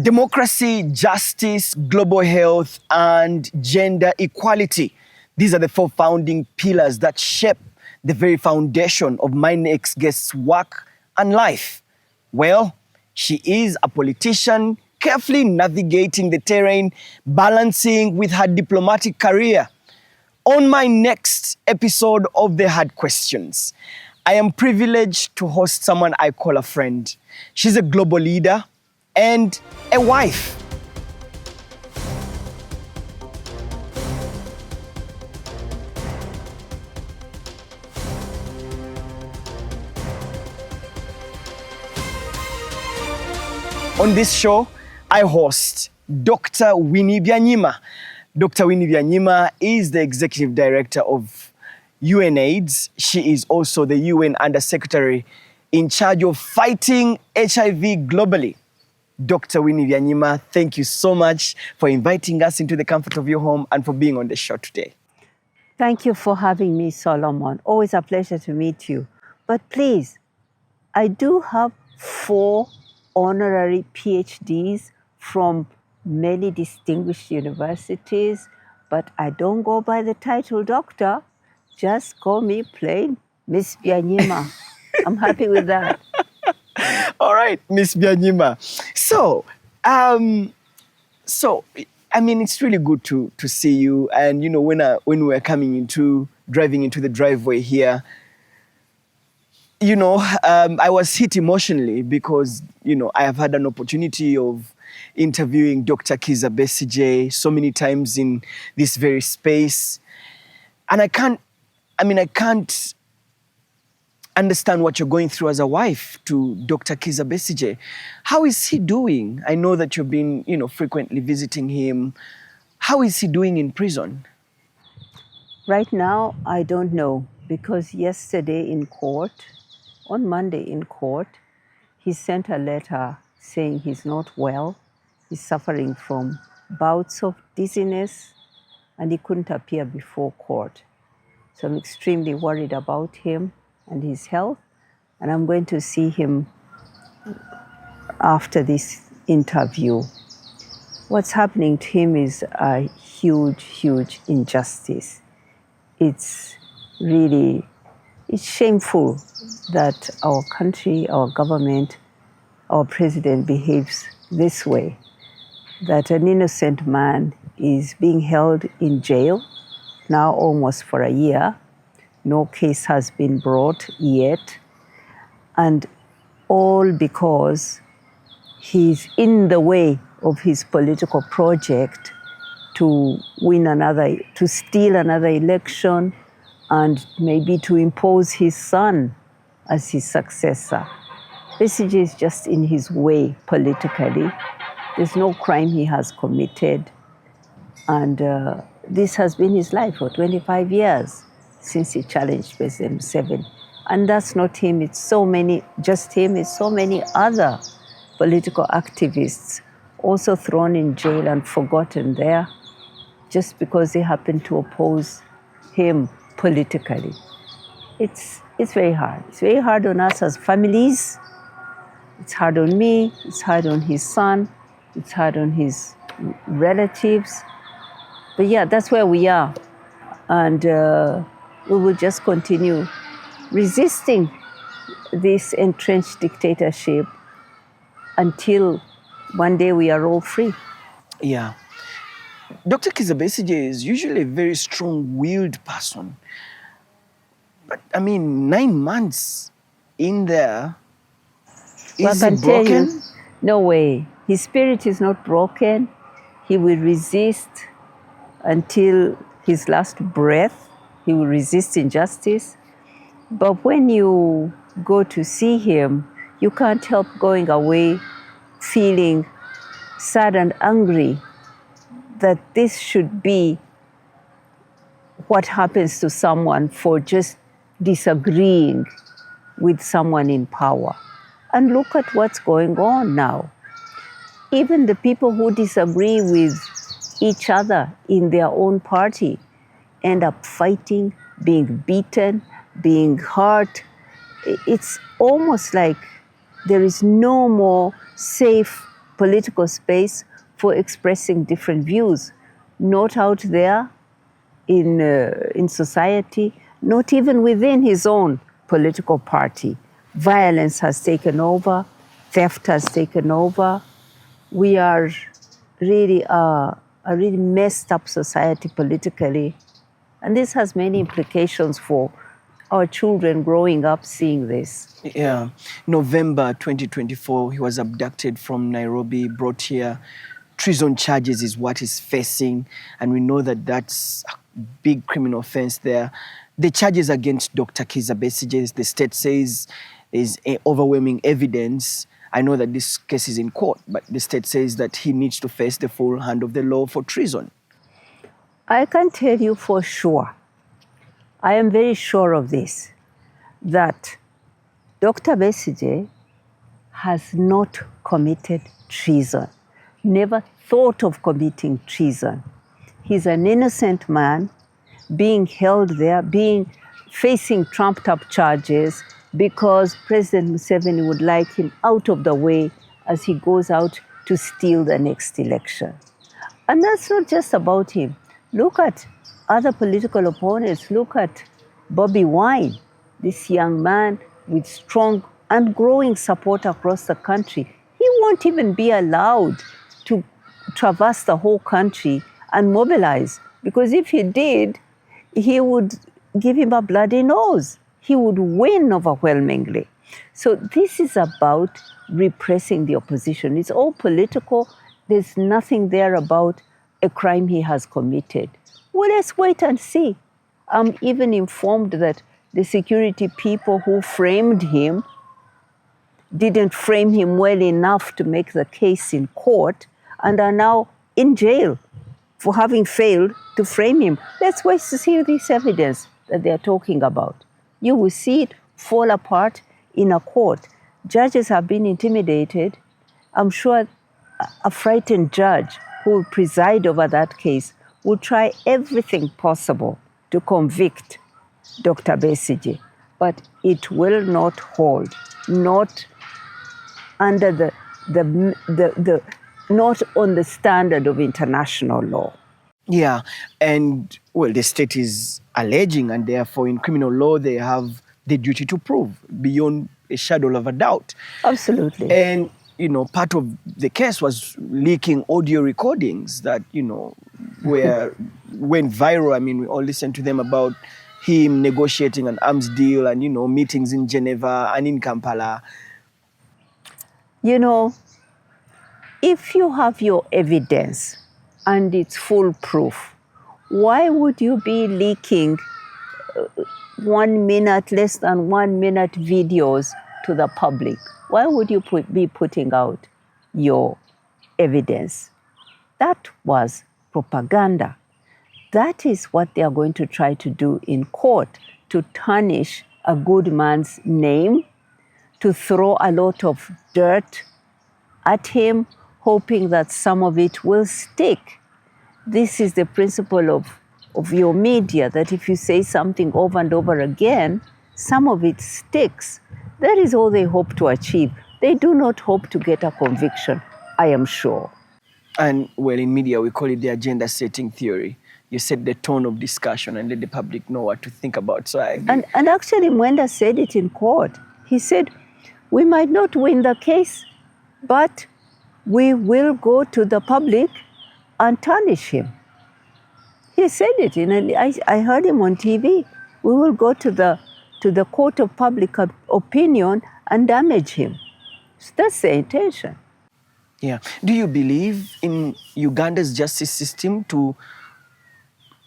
Democracy, justice, global health, and gender equality. These are the four founding pillars that shape the very foundation of my next guest's work and life. Well, she is a politician, carefully navigating the terrain, balancing with her diplomatic career. On my next episode of The Hard Questions, I am privileged to host someone I call a friend. She's a global leader and a wife. On this show, I host Dr. Winnie Byanyima. Dr. Winnie Byanyima is the Executive Director of UNAIDS. She is also the UN Undersecretary in charge of fighting HIV globally. Dr. Winnie Byanyima, thank you so much for inviting us into the comfort of your home and for being on the show today. Thank you for having me, Solomon. Always a pleasure to meet you. But please, I do have 4 honorary PhDs from many distinguished universities, but I don't go by the title doctor. Just call me plain Miss Byanyima. I'm happy with that. All right, Miss Byanyima. So, it's really good to see you. And you know, when we were driving into the driveway here, I was hit emotionally because I have had an opportunity of interviewing Dr. Kizza Besigye so many times in this very space, and I can't understand what you're going through as a wife to Dr. Kizza Besigye. How is he doing? I know that you've been, frequently visiting him. How is he doing in prison? Right now, I don't know, because yesterday on Monday in court, he sent a letter saying he's not well. He's suffering from bouts of dizziness, and he couldn't appear before court. So I'm extremely worried about him and his health, and I'm going to see him after this interview. What's happening to him is a huge, huge injustice. It's shameful that our country, our government, our president behaves this way, that an innocent man is being held in jail now almost for a year. No case has been brought yet, and all because he's in the way of his political project to steal another election and maybe to impose his son as his successor. Besigye is just in his way politically. There's no crime he has committed, and this has been his life for 25 years. Since he challenged President Museveni. And that's not him, it's so many other political activists also thrown in jail and forgotten there just because they happen to oppose him politically. It's very hard. It's very hard on us as families. It's hard on me, it's hard on his son, it's hard on his relatives. But yeah, that's where we are. And we will just continue resisting this entrenched dictatorship until one day we are all free. Yeah. Dr. Kizza Besigye is usually a very strong-willed person. But 9 months in there, is he broken? No way. His spirit is not broken. He will resist until his last breath. He will resist injustice. But when you go to see him, you can't help going away feeling sad and angry that this should be what happens to someone for just disagreeing with someone in power. And look at what's going on now. Even the people who disagree with each other in their own party end up fighting, being beaten, being hurt. It's almost like there is no more safe political space for expressing different views, not out there in society, not even within his own political party. Violence has taken over, theft has taken over. We are really a really messed up society politically. And this has many implications for our children growing up seeing this. Yeah. November 2024, he was abducted from Nairobi, brought here. Treason charges is what he's facing, and we know that that's a big criminal offense there. The charges against Dr. Kizza Besigye, the state says, is overwhelming evidence. I know that this case is in court, but the state says that he needs to face the full hand of the law for treason. I can tell you for sure, I am very sure of this, that Dr. Besigye has not committed treason, never thought of committing treason. He's an innocent man being held there, facing trumped-up charges because President Museveni would like him out of the way as he goes out to steal the next election. And that's not just about him. Look at other political opponents. Look at Bobi Wine, this young man with strong and growing support across the country. He won't even be allowed to traverse the whole country and mobilize, because if he did, he would give him a bloody nose. He would win overwhelmingly. So this is about repressing the opposition. It's all political. There's nothing there about a crime he has committed. Well, let's wait and see. I'm even informed that the security people who framed him didn't frame him well enough to make the case in court and are now in jail for having failed to frame him. Let's wait to see this evidence that they're talking about. You will see it fall apart in a court. Judges have been intimidated. I'm sure a frightened judge who will preside over that case will try everything possible to convict Dr. Besigye, but it will not hold, not under not on the standard of international law. Yeah, and well, the state is alleging, and therefore in criminal law they have the duty to prove beyond a shadow of a doubt. Absolutely. And part of the case was leaking audio recordings that went viral. I mean, we all listened to them about him negotiating an arms deal and meetings in Geneva and in Kampala. If you have your evidence and it's foolproof, why would you be leaking 1 minute, less than 1 minute videos to the public? Why would you be putting out your evidence? That was propaganda. That is what they are going to try to do in court, to tarnish a good man's name, to throw a lot of dirt at him, hoping that some of it will stick. This is the principle of your media, that if you say something over and over again, some of it sticks. That is all they hope to achieve. They do not hope to get a conviction, I am sure. And well, in media, we call it the agenda setting theory. You set the tone of discussion and let the public know what to think about. So and actually, Mwenda said it in court. He said, we might not win the case, but we will go to the public and tarnish him. He said it. I heard him on TV. We will go to the court of public opinion and damage him. So that's the intention. Yeah. Do you believe in Uganda's justice system to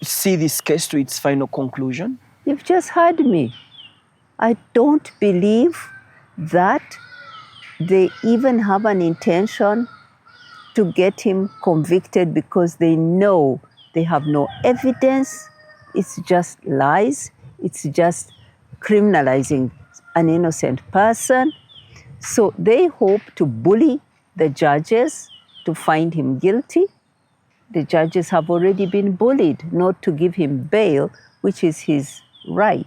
see this case to its final conclusion? You've just heard me. I don't believe that they even have an intention to get him convicted, because they know they have no evidence. It's just lies. It's just criminalizing an innocent person. So they hope to bully the judges to find him guilty. The judges have already been bullied not to give him bail, which is his right.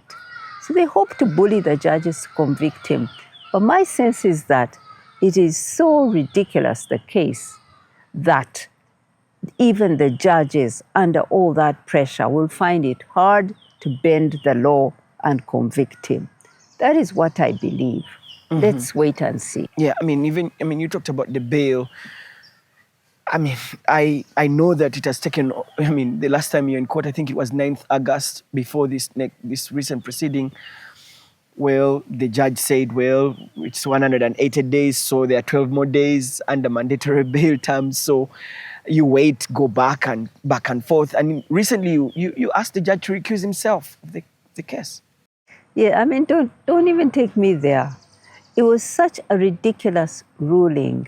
So they hope to bully the judges to convict him. But my sense is that it is so ridiculous, the case, that even the judges, under all that pressure, will find it hard to bend the law and convict him. That is what I believe. Let's wait and see. Yeah, you talked about the bail. I know that it has taken, the last time you're in court, I think it was 9th August before this recent proceeding. Well, the judge said, well, it's 180 days, so there are 12 more days under mandatory bail terms. So you wait, go back and forth. And recently you asked the judge to recuse himself of the case. Yeah, don't even take me there. It was such a ridiculous ruling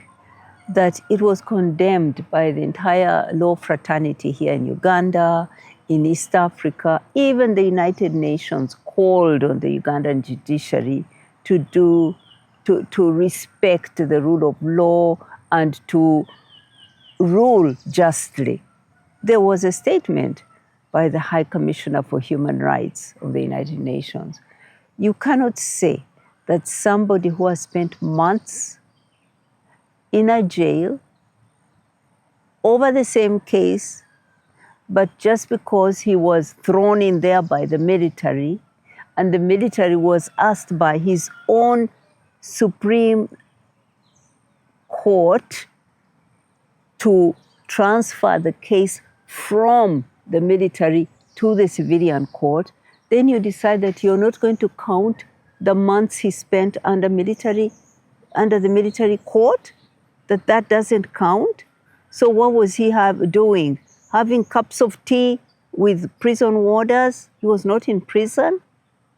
that it was condemned by the entire law fraternity here in Uganda, in East Africa. Even the United Nations called on the Ugandan judiciary to respect the rule of law and to rule justly. There was a statement by the High Commissioner for Human Rights of the United Nations. You cannot say that somebody who has spent months in a jail over the same case, but just because he was thrown in there by the military, and the military was asked by his own Supreme Court to transfer the case from the military to the civilian court, then you decide that you're not going to count the months he spent under the military court, that doesn't count. So what was he doing? Having cups of tea with prison warders? He was not in prison.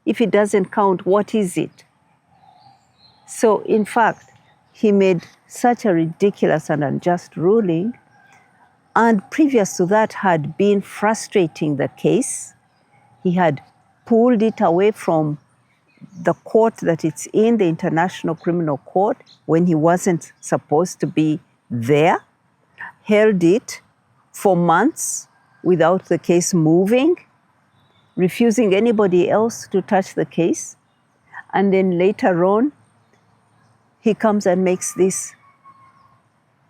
If it doesn't count, what is it? So in fact, he made such a ridiculous and unjust ruling, and previous to that had been frustrating the case. He had pulled it away from the court that it's in, the International Criminal Court, when he wasn't supposed to be there, held it for months without the case moving, refusing anybody else to touch the case. And then later on, he comes and makes this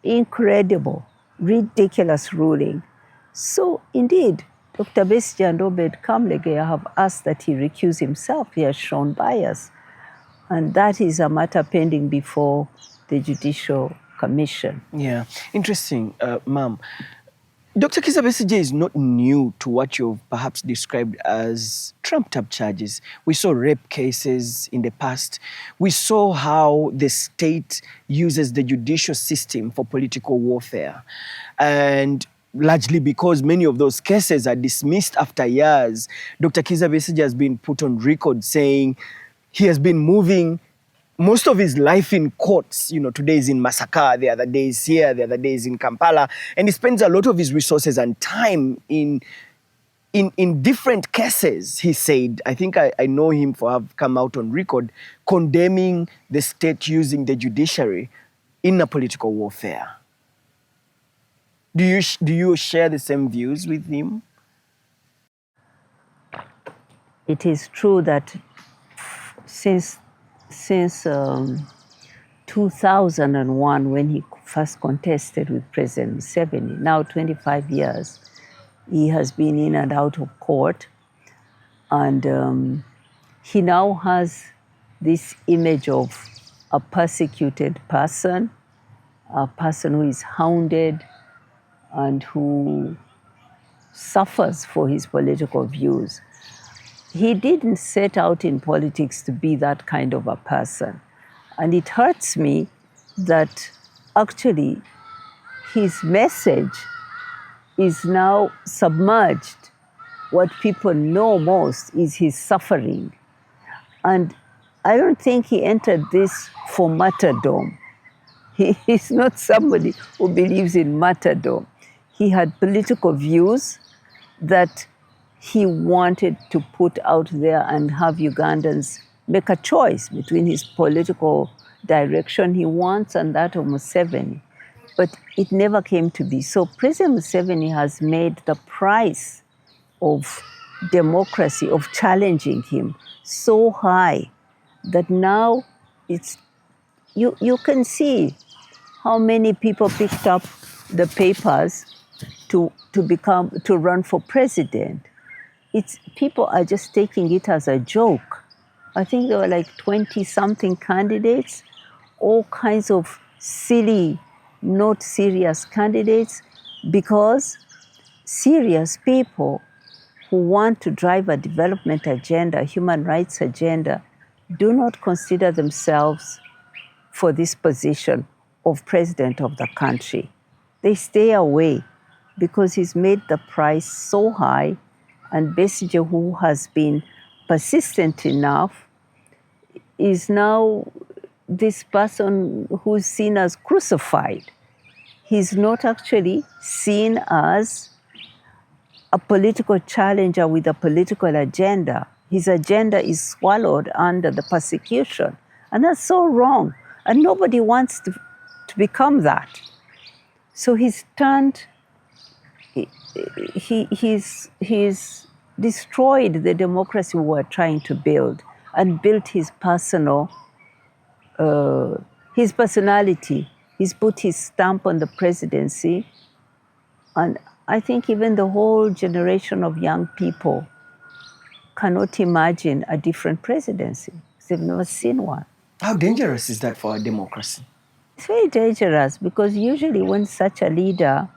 incredible, ridiculous ruling. So indeed, Dr. Besigye and Obed Kamlegaya have asked that he recuse himself. He has shown bias. And that is a matter pending before the Judicial Commission. Yeah, interesting, ma'am. Dr. Kizza Besigye is not new to what you've perhaps described as trumped-up charges. We saw rape cases in the past. We saw how the state uses the judicial system for political warfare. And largely because many of those cases are dismissed after years, Dr. Kizza Besigye has been put on record saying he has been moving most of his life in courts. Today is in Masaka, the other day is here, the other day is in Kampala, and he spends a lot of his resources and time in different cases, he said. I think I know him for have come out on record condemning the state using the judiciary in a political warfare. Do you share the same views with him? It is true that since 2001, when he first contested with President Museveni, now 25 years, he has been in and out of court. And he now has this image of a persecuted person, a person who is hounded and who suffers for his political views. He didn't set out in politics to be that kind of a person. And it hurts me that actually his message is now submerged. What people know most is his suffering. And I don't think he entered this for martyrdom. He is not somebody who believes in martyrdom. He had political views that he wanted to put out there and have Ugandans make a choice between his political direction he wants and that of Museveni. But it never came to be. So President Museveni has made the price of democracy, of challenging him, so high that now it's you can see how many people picked up the papers to run for president. People are just taking it as a joke. I think there were like 20-something candidates, all kinds of silly, not serious candidates, because serious people who want to drive a development agenda, a human rights agenda, do not consider themselves for this position of president of the country. They stay away because he's made the price so high, and Besigye, who has been persistent enough, is now this person who's seen as crucified. He's not actually seen as a political challenger with a political agenda. His agenda is swallowed under the persecution. And that's so wrong. And nobody wants to become that. So he's destroyed the democracy we were trying to build and built his personality. He's put his stamp on the presidency. And I think even the whole generation of young people cannot imagine a different presidency. They've never seen one. How dangerous is that for a democracy? It's very dangerous because usually when such a leader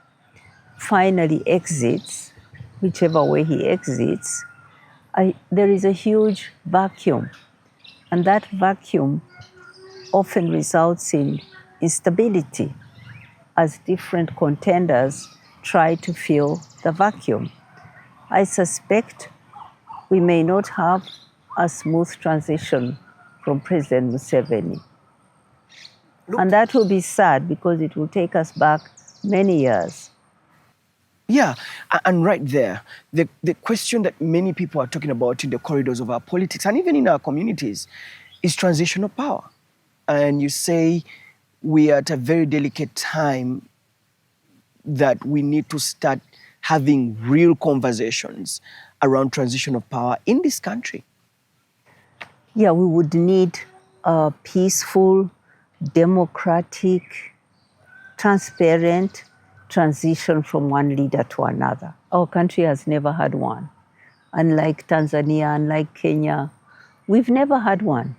finally exits, whichever way he exits, there is a huge vacuum. And that vacuum often results in instability as different contenders try to fill the vacuum. I suspect we may not have a smooth transition from President Museveni. And that will be sad because it will take us back many years. Yeah, and right there, the question that many people are talking about in the corridors of our politics and even in our communities is transitional power. And you say we are at a very delicate time that we need to start having real conversations around transition of power in this country. Yeah, we would need a peaceful, democratic, transparent transition from one leader to another. Our country has never had one. Unlike Tanzania, unlike Kenya, we've never had one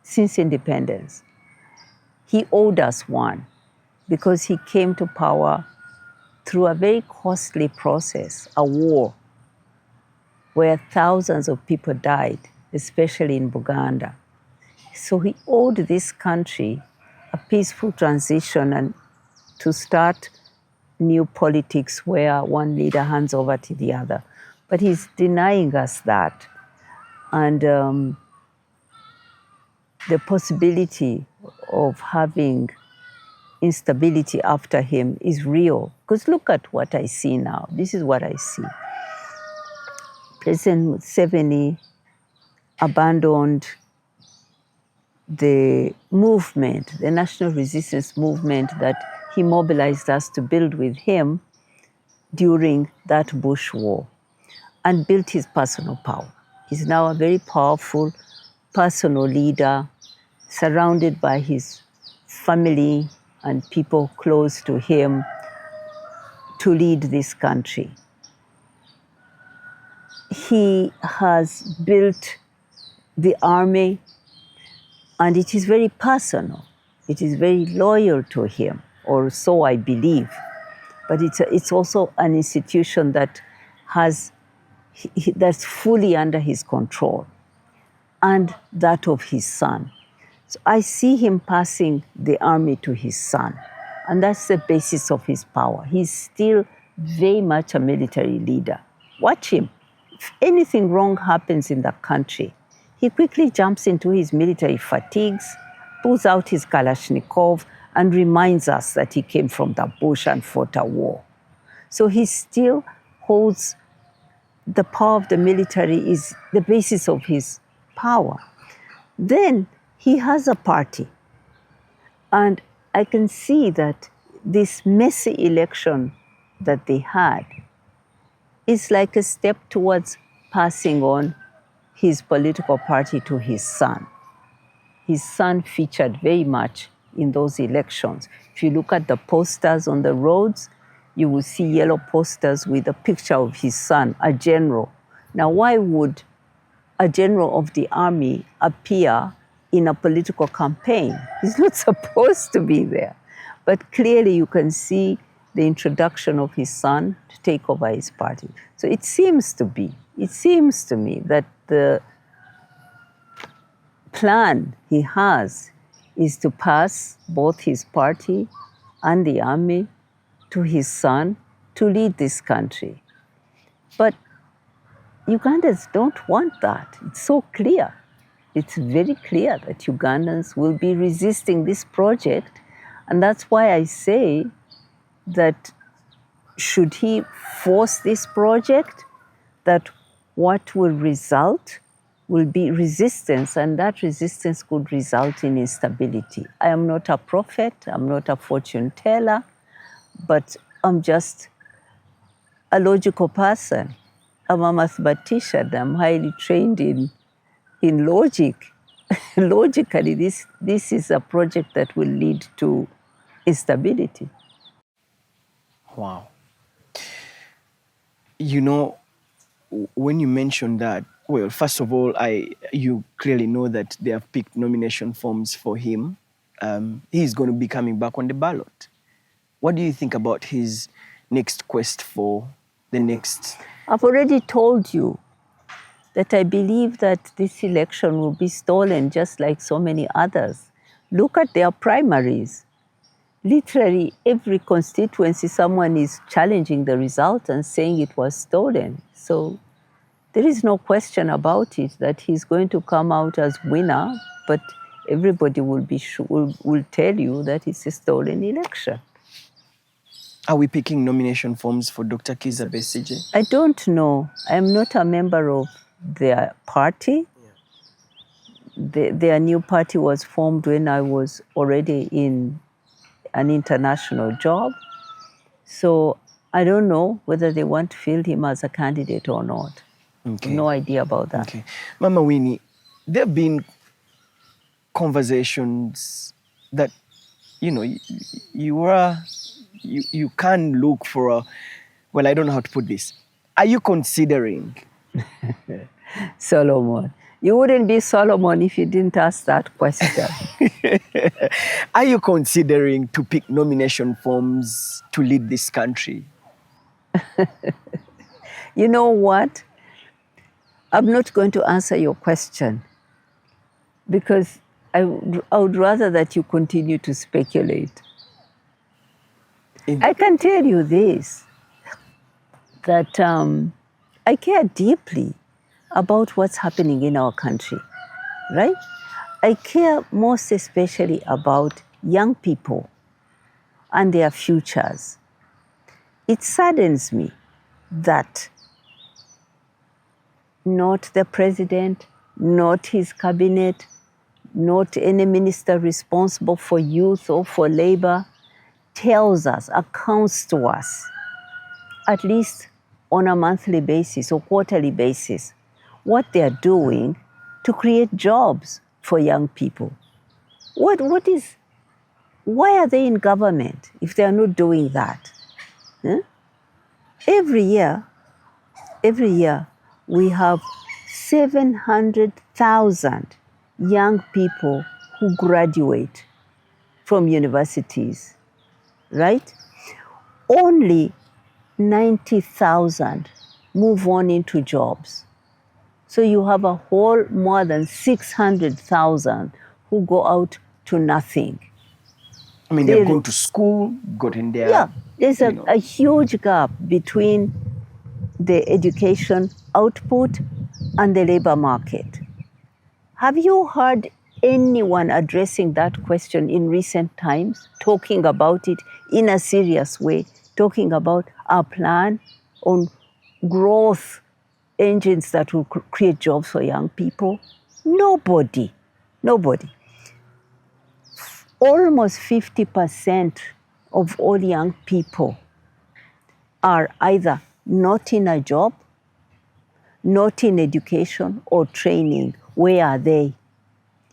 since independence. He owed us one because he came to power through a very costly process, a war, where thousands of people died, especially in Uganda. So he owed this country a peaceful transition and to start new politics where one leader hands over to the other. But he's denying us that. And the possibility of having instability after him is real. Because look at what I see now. This is what I see. President Museveni abandoned the movement, the national resistance movement that he mobilized us to build with him during that Bush war, and built his personal power. He's now a very powerful personal leader, surrounded by his family and people close to him to lead this country. He has built the army, and it is very personal. It is very loyal to him, or so I believe. But it's also an institution that that's fully under his control, and that of his son. So I see him passing the army to his son, and that's the basis of his power. He's still very much a military leader. Watch him. If anything wrong happens in the country, he quickly jumps into his military fatigues, pulls out his Kalashnikov, and reminds us that he came from the bush and fought a war. So he still holds the power of the military is the basis of his power. Then he has a party. And I can see that this messy election that they had is like a step towards passing on his political party to his son. His son featured very much in those elections. If you look at the posters on the roads, you will see yellow posters with a picture of his son, a general. Now, why would a general of the army appear in a political campaign? He's not supposed to be there. But clearly you can see the introduction of his son to take over his party. So it seems to me that the plan he has is to pass both his party and the army to his son to lead this country. But Ugandans don't want that. It's so clear. It's very clear that Ugandans will be resisting this project. And that's why I say that should he force this project, that what will result will be resistance, and that resistance could result in instability. I am not a prophet, I'm not a fortune teller, but I'm just a logical person. I'm a mathematician, I'm highly trained in logic. Logically, this is a project that will lead to instability. Wow. You know, when you mentioned that, well, first of all, you clearly know that they have picked nomination forms for him. He's going to be coming back on the ballot. What do you think about his next quest for the next? I've already told you that I believe that this election will be stolen just like so many others. Look at their primaries. Literally every constituency, someone is challenging the result and saying it was stolen. So there is no question about it that he's going to come out as winner, but everybody will tell you that it's a stolen election. Are we picking nomination forms for Dr. Kizza Besigye? I don't know. I'm not a member of their party. Their new party was formed when I was already in an international job. So I don't know whether they want to field him as a candidate or not. Okay. No idea about that. Okay. Mama Winnie, there have been conversations that, you know, you can look for a, well, I don't know how to put this. Are you considering? Solomon. You wouldn't be Solomon if you didn't ask that question. Are you considering to pick nomination forms to lead this country? You know what? I'm not going to answer your question because I would rather that you continue to speculate. I can tell you this, that I care deeply about what's happening in our country, right? I care most especially about young people and their futures. It saddens me that not the president, not his cabinet, not any minister responsible for youth or for labor tells us, accounts to us, at least on a monthly basis or quarterly basis, what they are doing to create jobs for young people. Why are they in government if they are not doing that? Huh? Every year, we have 700,000 young people who graduate from universities, right? Only 90,000 move on into jobs. So you have a whole more than 600,000 who go out to nothing. I mean, they've gone to school, gotten their... Yeah, there's a huge gap between the education output and the labor market. Have you heard anyone addressing that question in recent times, talking about it in a serious way, talking about our plan on growth engines that will create jobs for young people? Nobody. Almost 50% of all young people are either not in a job, not in education or training. Where are they?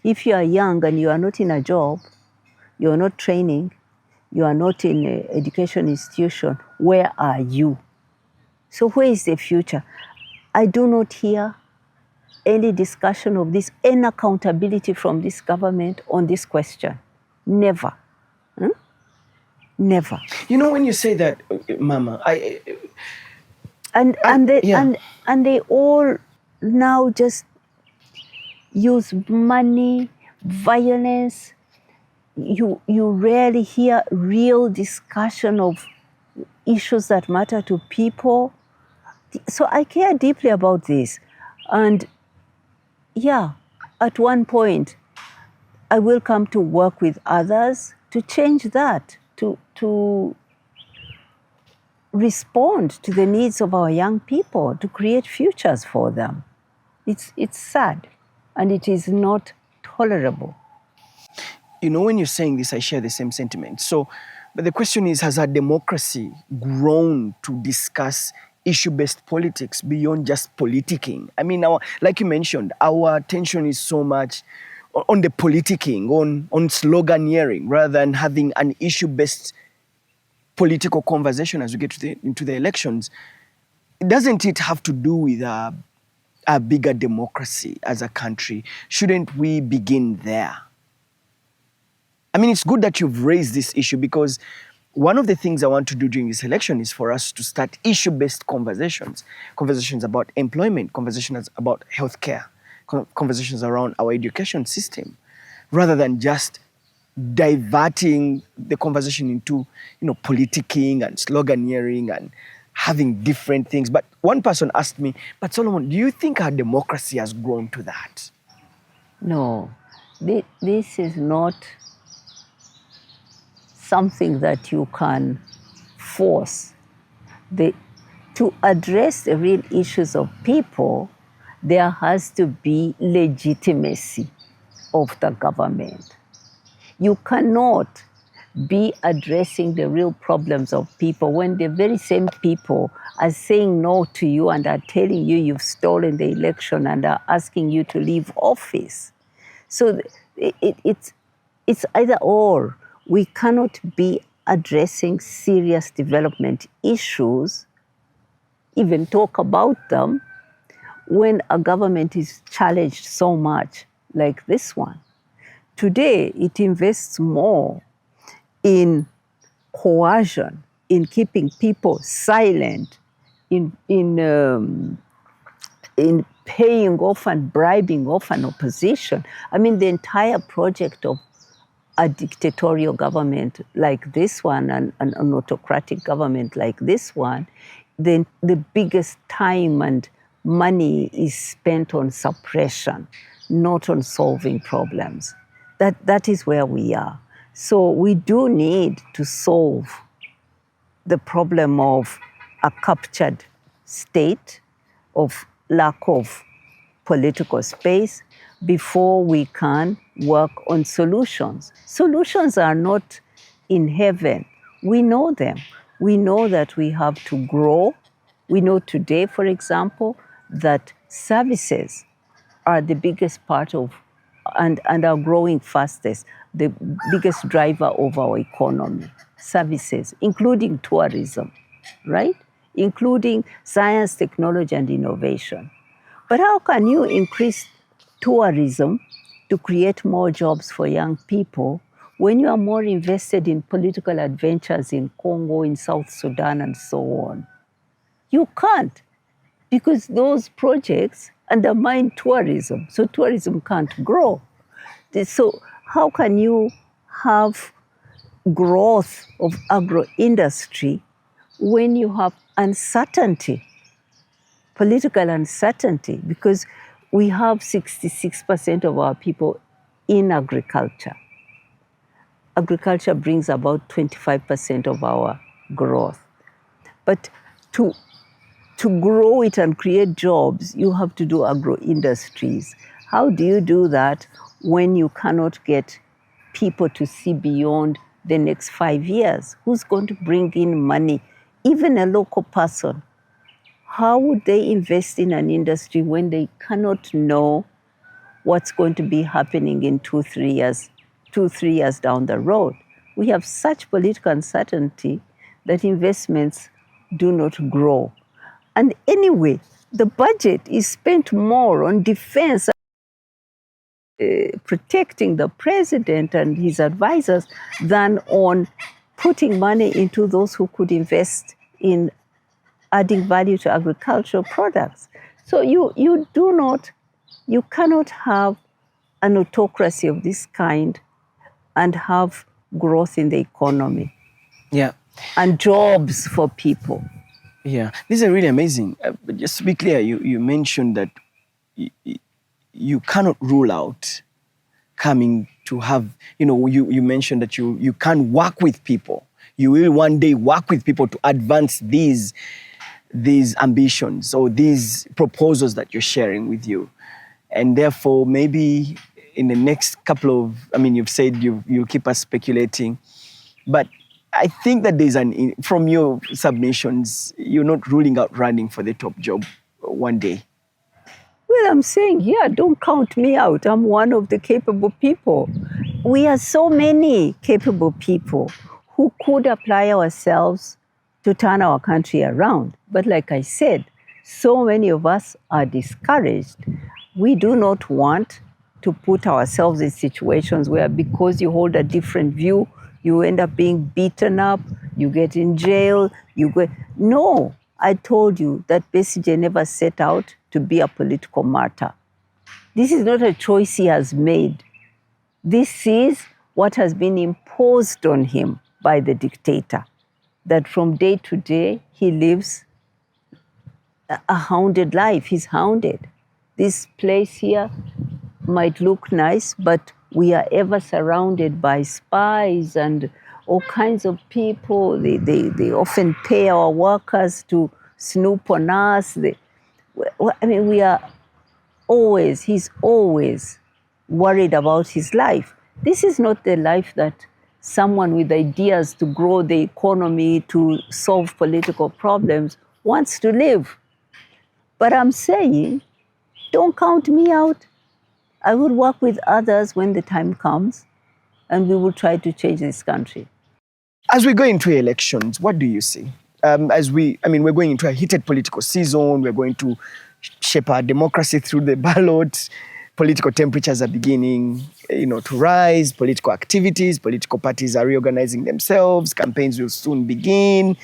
If you are young and you are not in a job, you're not training, you are not in an education institution. Where are you? So where is the future? I do not hear any discussion of this, any accountability from this government on this question. Never. Never. You know, when you say that, Mama, And they all now just use money, violence. You rarely hear real discussion of issues that matter to people. So I care deeply about this. And yeah, at one point, I will come to work with others to change that, to respond to the needs of our young people, to create futures for them. It's sad, and it is not tolerable. You know, when you're saying this, I share the same sentiment. So, but the question is, has our democracy grown to discuss issue-based politics beyond just politicking? I mean, like you mentioned, our attention is so much on the politicking, on sloganeering, rather than having an issue-based political conversation as we get into the elections. Doesn't it have to do with a bigger democracy as a country? Shouldn't we begin there? I mean, it's good that you've raised this issue, because one of the things I want to do during this election is for us to start issue-based conversations about employment, conversations about healthcare, conversations around our education system, rather than just diverting the conversation into, politicking and sloganeering and having different things. But one person asked me, but Solomon, do you think our democracy has grown to that? No, this is not something that you can force. To address the real issues of people, there has to be legitimacy of the government. You cannot be addressing the real problems of people when the very same people are saying no to you and are telling you you've stolen the election and are asking you to leave office. So it's either or. We cannot be addressing serious development issues, even talk about them, when a government is challenged so much like this one. Today, it invests more in coercion, in keeping people silent, in paying off and bribing off an opposition. I mean, the entire project of a dictatorial government like this one and an autocratic government like this one, then the biggest time and money is spent on suppression, not on solving problems. That is where we are. So we do need to solve the problem of a captured state, of lack of political space, before we can work on solutions. Solutions are not in heaven. We know them. We know that we have to grow. We know today, for example, that services are the biggest part of and are growing fastest, the biggest driver of our economy. Services, including tourism, right? Including science, technology, and innovation. But how can you increase tourism to create more jobs for young people when you are more invested in political adventures in Congo, in South Sudan, and so on? You can't, because those projects undermine tourism, so tourism can't grow. So how can you have growth of agro-industry when you have uncertainty, political uncertainty? Because we have 66% of our people in agriculture. Agriculture brings about 25% of our growth. But to grow it and create jobs, you have to do agro-industries. How do you do that when you cannot get people to see beyond the next 5 years? Who's going to bring in money? Even a local person. How would they invest in an industry when they cannot know what's going to be happening in 2-3 years 2-3 years down the road. We have such political uncertainty that investments do not grow. And anyway, the budget is spent more on defense, protecting the president and his advisors than on putting money into those who could invest in adding value to agricultural products. So you cannot have an autocracy of this kind and have growth in the economy. Yeah. And jobs for people. Yeah, this is really amazing. But just to be clear, you mentioned that you cannot rule out coming to have, you mentioned that you can work with people. You will one day work with people to advance these ambitions or these proposals that you're sharing with you. And therefore, maybe in the next couple of, you've said you'll keep us speculating, but I think that from your submissions, you're not ruling out running for the top job one day. Well, I'm saying, don't count me out. I'm one of the capable people. We are so many capable people who could apply ourselves to turn our country around. But like I said, so many of us are discouraged. We do not want to put ourselves in situations where because you hold a different view, you end up being beaten up, you get in jail, No, I told you that Besigye never set out to be a political martyr. This is not a choice he has made. This is what has been imposed on him by the dictator, that from day to day he lives a hounded life. He's hounded. This place here might look nice, but we are ever surrounded by spies and all kinds of people. They often pay our workers to snoop on us. He's always worried about his life. This is not the life that someone with ideas to grow the economy, to solve political problems wants to live. But I'm saying, don't count me out. I will work with others when the time comes, and we will try to change this country. As we go into elections, what do you see? We're going into a heated political season. We're going to shape our democracy through the ballot. Political temperatures are beginning, to rise. Political activities, political parties are reorganizing themselves. Campaigns will soon begin.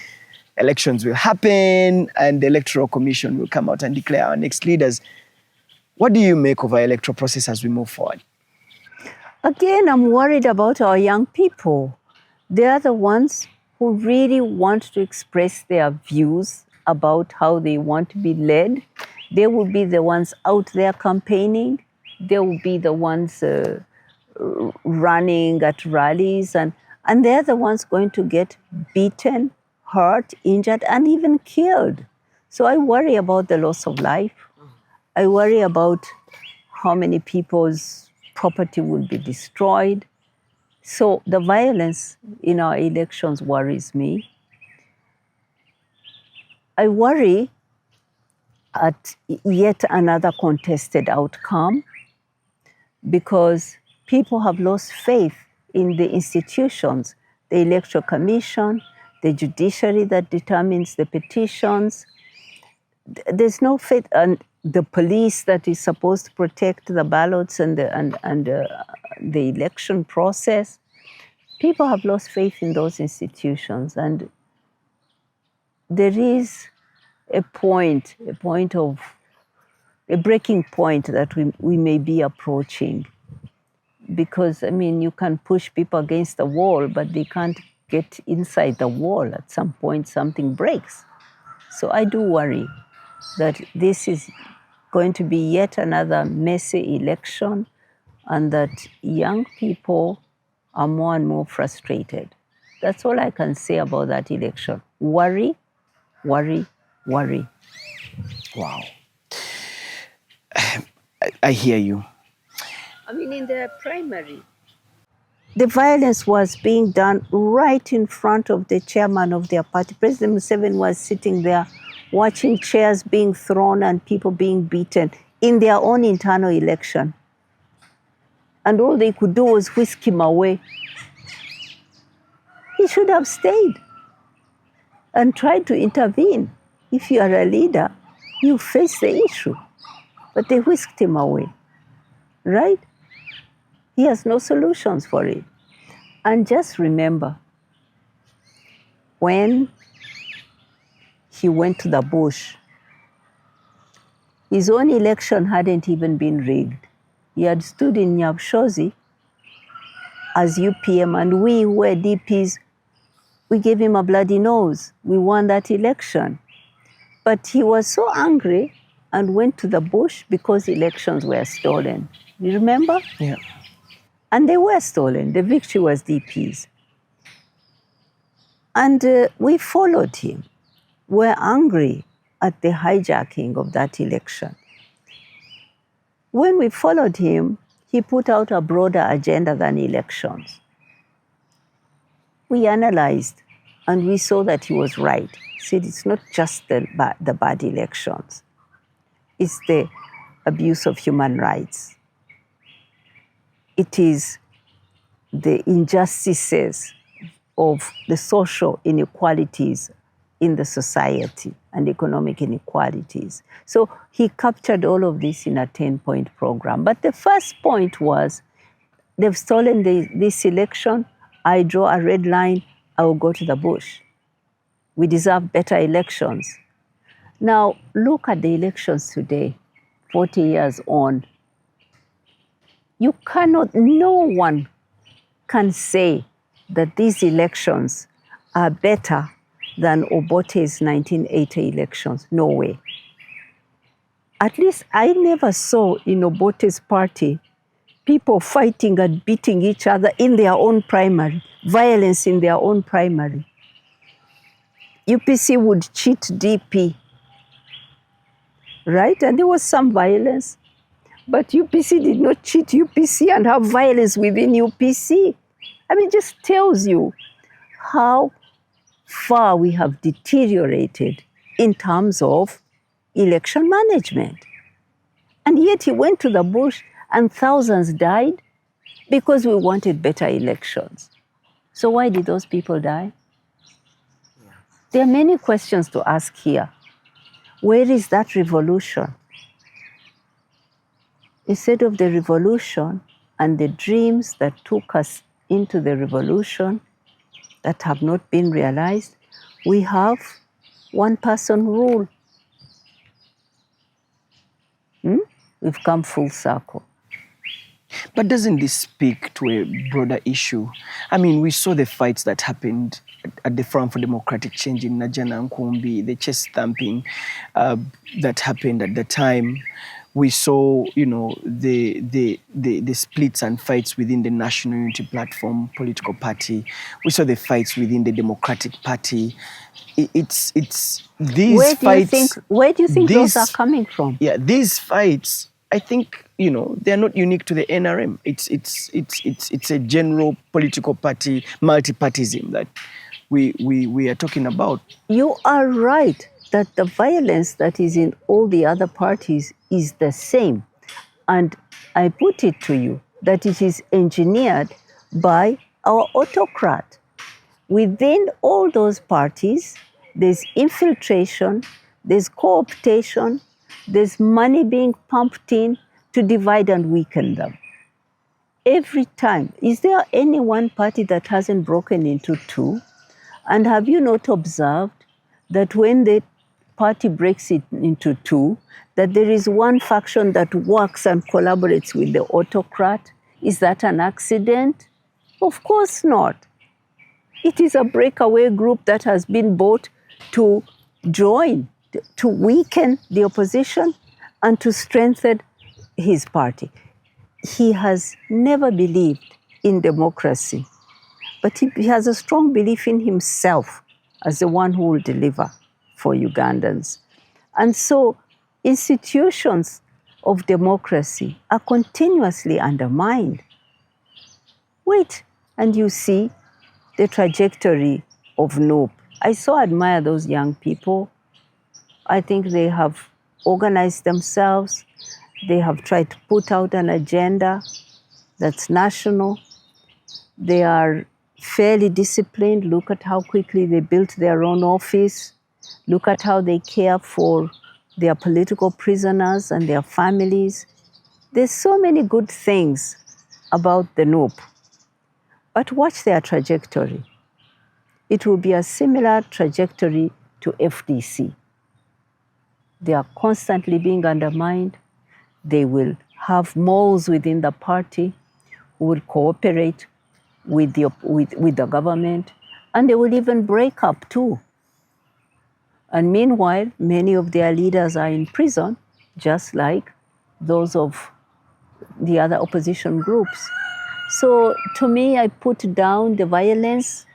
Elections will happen, and the Electoral Commission will come out and declare our next leaders. What do you make of our electoral process as we move forward? Again, I'm worried about our young people. They are the ones who really want to express their views about how they want to be led. They will be the ones out there campaigning. They will be the ones running at rallies. And they're the ones going to get beaten, hurt, injured, and even killed. So I worry about the loss of life. I worry about how many people's property will be destroyed. So the violence in our elections worries me. I worry at yet another contested outcome because people have lost faith in the institutions, the Electoral Commission, the judiciary that determines the petitions. There's no faith, and the police that is supposed to protect the ballots and the election process. People have lost faith in those institutions, and there is a breaking point that we may be approaching. Because, you can push people against the wall, but they can't get inside the wall. At some point, something breaks. So I do worry that this is going to be yet another messy election, and that young people are more and more frustrated. That's all I can say about that election. Worry, worry, worry. Wow. I hear you. In the primary, the violence was being done right in front of the chairman of their party. President Museveni was sitting there watching chairs being thrown and people being beaten in their own internal election. and all they could do was whisk him away. He should have stayed and tried to intervene. If you are a leader, you face the issue. But they whisked him away, right? He has no solutions for it. And just remember, when he went to the bush, his own election hadn't even been rigged. He had stood in Nyabshozi as UPM, and we who were DPs, we gave him a bloody nose. We won that election. But he was so angry and went to the bush because elections were stolen. You remember? Yeah. And they were stolen. The victory was DP's. And we followed him. We're angry at the hijacking of that election. When we followed him, he put out a broader agenda than elections. We analyzed and we saw that he was right. He said it's not just the bad elections. It's the abuse of human rights. It is the injustices of the social inequalities in the society and economic inequalities. So he captured all of this in a 10-point program. But the first point was, they've stolen this election. I draw a red line. I will go to the bush. We deserve better elections. Now, look at the elections today, 40 years on. You cannot, no one can say that these elections are better than Obote's 1980 elections. No way. At least I never saw in Obote's party people fighting and beating each other in their own primary, violence in their own primary. UPC would cheat DP, right? And there was some violence, but UPC did not cheat UPC and have violence within UPC. I mean, it just tells you how far we have deteriorated in terms of election management. And yet he went to the bush and thousands died because we wanted better elections. So why did those people die? Yeah. There are many questions to ask here. Where is that revolution? Instead of the revolution and the dreams that took us into the revolution that have not been realized, we have one-person rule. We've come full circle. But doesn't this speak to a broader issue? I mean, we saw the fights that happened at the Forum for Democratic Change in Najana Nkumbi, the chest stamping that happened at the time. We saw, the splits and fights within the National Unity Platform political party. We saw the fights within the Democratic Party. It's these fights. Where do you think those are coming from? Yeah, these fights, I think, they're not unique to the NRM. It's a general political party multipartism that we are talking about. You are right that the violence that is in all the other parties is the same. And I put it to you that it is engineered by our autocrat. Within all those parties, there's infiltration, there's co-optation, there's money being pumped in to divide and weaken them. Every time. Is there any one party that hasn't broken into two? And have you not observed that when the party breaks it into two, that there is one faction that works and collaborates with the autocrat? Is that an accident? Of course not. It is a breakaway group that has been bought to join, to weaken the opposition and to strengthen his party. He has never believed in democracy, but he has a strong belief in himself as the one who will deliver for Ugandans. And so institutions of democracy are continuously undermined. Wait, and you see the trajectory of NOPE. I so admire those young people. I think they have organized themselves. They have tried to put out an agenda. that's national. They are fairly disciplined. Look at how quickly they built their own office. Look at how they care for their political prisoners and their families. There's so many good things about the NUP. But watch their trajectory. It will be a similar trajectory to FDC. They are constantly being undermined. They will have moles within the party who will cooperate with the government, and they will even break up too. And meanwhile, many of their leaders are in prison, just like those of the other opposition groups. So to me, I put down the violence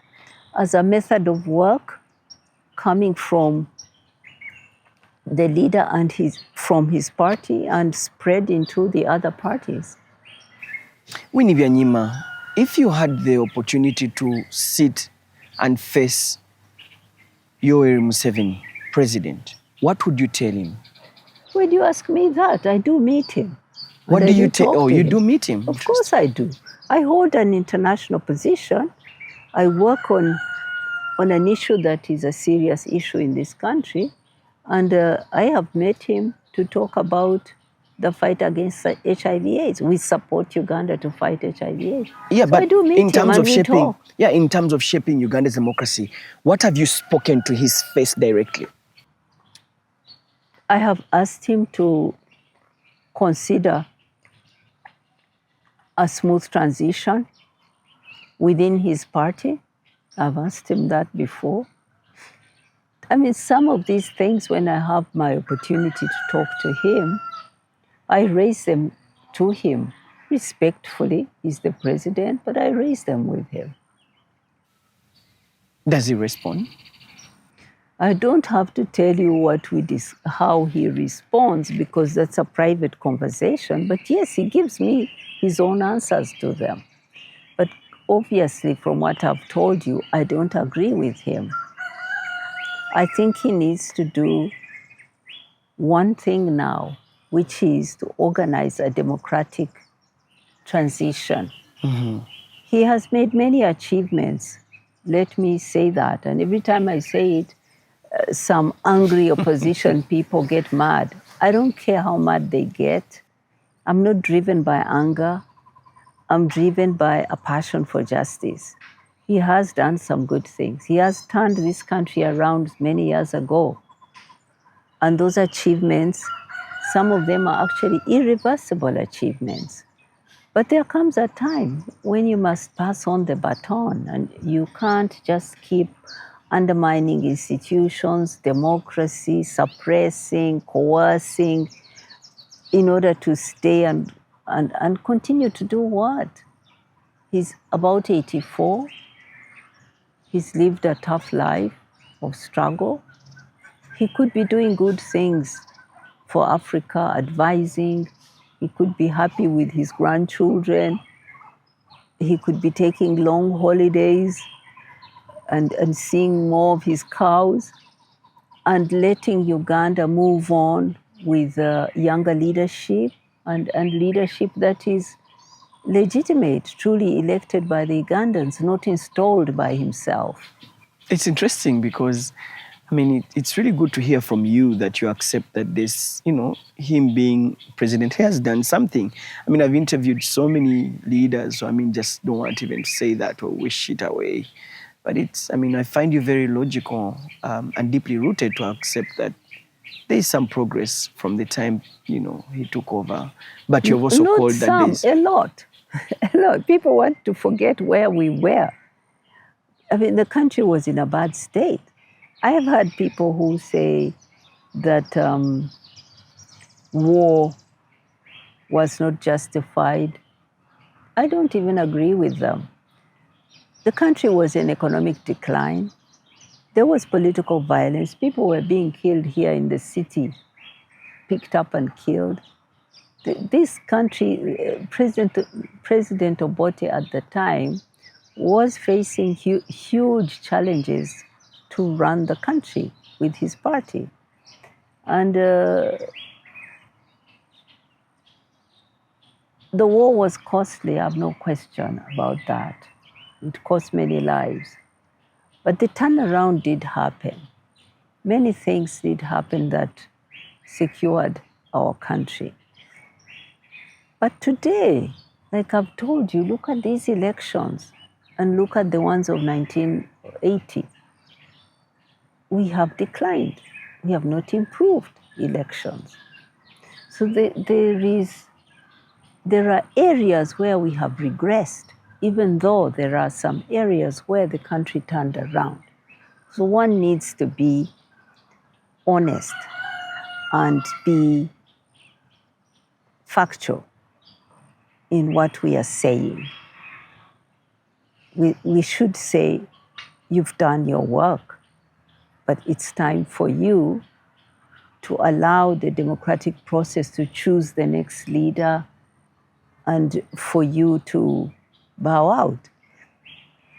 as a method of work coming from the leader and from his party and spread into the other parties. Winnie Byanyima, if you had the opportunity to sit and face Yoweri Museveni, president, what would you tell him? When you ask me that, I do meet him. What do you tell? Oh, you do meet him? Of course I do. I hold an international position. I work on an issue that is a serious issue in this country. And I have met him to talk about the fight against HIV/AIDS. We support Uganda to fight HIV/AIDS. Yeah, so but I do meet in terms him of shaping, in terms of shaping Uganda's democracy, what have you spoken to his face directly? I have asked him to consider a smooth transition within his party. I've asked him that before. I mean, some of these things, when I have my opportunity to talk to him, I raise them to him respectfully. He's the president, but I raise them with him. Does he respond? I don't have to tell you how he responds, because that's a private conversation. But yes, he gives me his own answers to them. But obviously, from what I've told you, I don't agree with him. I think he needs to do one thing now, which is to organize a democratic transition. Mm-hmm. He has made many achievements. Let me say that. And every time I say it, some angry opposition people get mad. I don't care how mad they get. I'm not driven by anger. I'm driven by a passion for justice. He has done some good things. He has turned this country around many years ago. And those achievements, some of them are actually irreversible achievements. But there comes a time when you must pass on the baton, and you can't just keep undermining institutions, democracy, suppressing, coercing, in order to stay and continue to do what? He's about 84. He's lived a tough life of struggle. He could be doing good things for Africa, advising. He could be happy with his grandchildren. He could be taking long holidays and seeing more of his cows, and letting Uganda move on with younger leadership and leadership that is legitimate, truly elected by the Ugandans, not installed by himself. It's interesting because, I mean, it's really good to hear from you that you accept that this, him being president, he has done something. I mean, I've interviewed so many leaders, so just don't want to even say that or wish it away. But I find you very logical and deeply rooted to accept that there is some progress from the time, he took over. But you've also Not called some, that there's... a lot. A lot. People want to forget where we were. I mean, the country was in a bad state. I have had people who say that war was not justified. I don't even agree with them. The country was in economic decline. There was political violence. People were being killed here in the city, picked up and killed. This country, President Obote at the time, was facing huge challenges to run the country with his party. And The war was costly, I have no question about that. It cost many lives. But the turnaround did happen. Many things did happen that secured our country. But today, like I've told you, look at these elections and look at the ones of 1980. We have declined. We have not improved elections. So there are areas where we have regressed, even though there are some areas where the country turned around. So one needs to be honest and be factual in what we are saying. We should say, you've done your work, but it's time for you to allow the democratic process to choose the next leader and for you to bow out.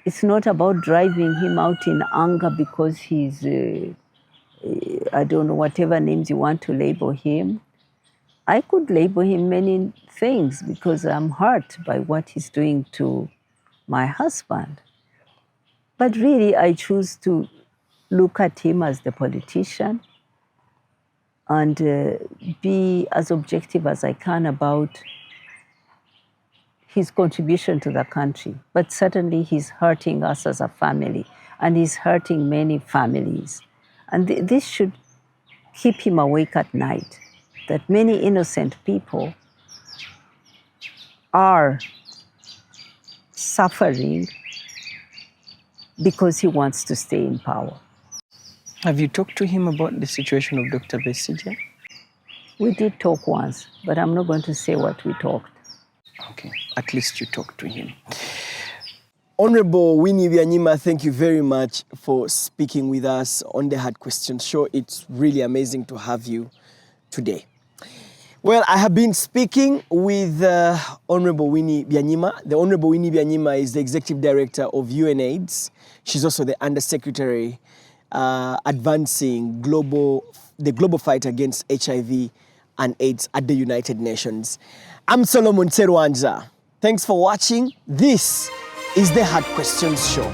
It's not about driving him out in anger because he's, I don't know, whatever names you want to label him. I could label him many things because I'm hurt by what he's doing to my husband. But really, I choose to look at him as the politician and be as objective as I can about his contribution to the country. But certainly he's hurting us as a family, and he's hurting many families. And this should keep him awake at night, that many innocent people are suffering because he wants to stay in power. Have you talked to him about the situation of Dr. Besigye? We did talk once, but I'm not going to say what we talked. Okay, at least you talked to him. Honorable Winnie Byanyima, thank you very much for speaking with us on the Hard Questions Show. It's really amazing to have you today. Well, I have been speaking with Honorable Winnie Byanyima. The Honorable Winnie Byanyima is the Executive Director of UNAIDS. She's also the Undersecretary advancing the global fight against HIV and AIDS at the United Nations. I'm Solomon Serwanja. Thanks for watching. This is the Hard Questions Show.